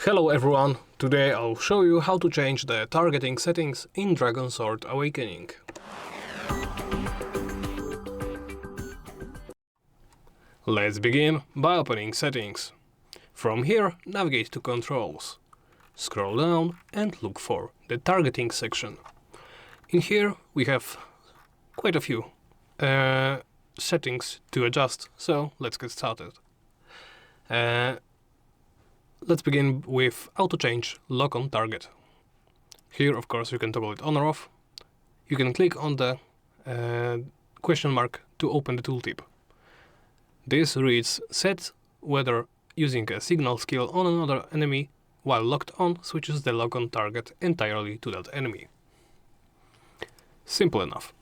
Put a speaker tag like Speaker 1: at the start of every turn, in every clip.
Speaker 1: Hello everyone, today I'll show you how to change the targeting settings in DragonSword Awakening. Let's begin by opening settings. From here, navigate to controls. Scroll down and look for the targeting section. In here we have quite a few settings to adjust, so let's get started. Let's begin with auto change lock on target. Here of course you can toggle it on or off. You can click on the question mark to open the tooltip. This reads set whether using a signal skill on another enemy while locked on switches the lock on target entirely to that enemy. Simple enough.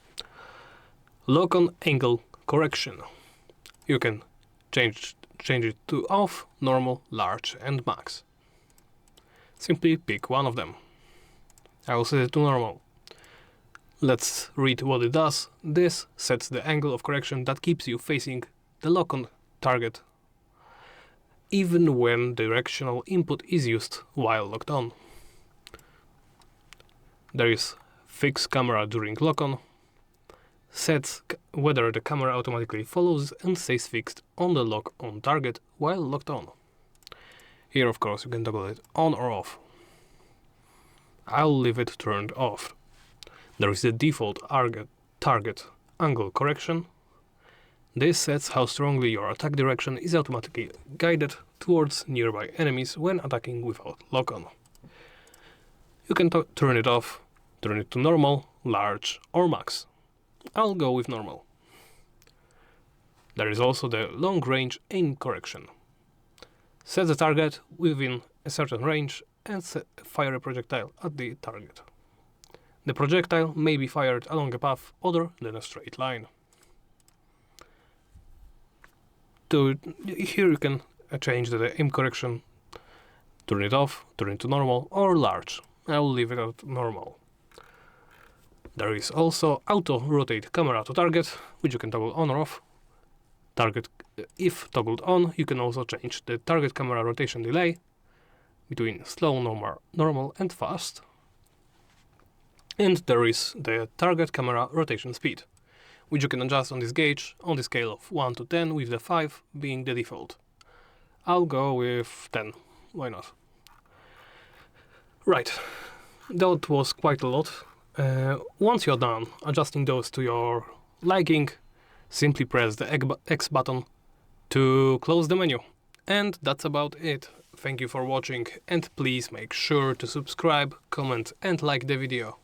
Speaker 1: Lock on angle correction. You can change it to off, normal, large and max. Simply pick one of them. I will set it to normal. Let's read what it does. This sets the angle of correction that keeps you facing the lock-on target even when directional input is used while locked on. There is fix camera during lock-on. Sets whether the camera automatically follows and stays fixed on the lock-on target while locked on. Here of course you can toggle it on or off. I'll leave it turned off. There is the default target angle correction. This sets how strongly your attack direction is automatically guided towards nearby enemies when attacking without lock-on. You can turn it off, turn it to normal, large or max. I'll go with normal. There is also the long range aim correction. Set the target within a certain range and fire a projectile at the target. The projectile may be fired along a path other than a straight line. Here you can change the aim correction, turn it off, turn it to normal or large. I will leave it at normal. There is also auto rotate camera to target, which you can toggle on or off. If toggled on, you can also change the target camera rotation delay between slow, normal and fast. And there is the target camera rotation speed, which you can adjust on this gauge on the scale of 1 to 10, with the 5 being the default. I'll go with 10, why not? Right, that was quite a lot. Once you're done adjusting those to your liking, simply press the X button to close the menu. And that's about it. Thank you for watching and please make sure to subscribe, comment and like the video.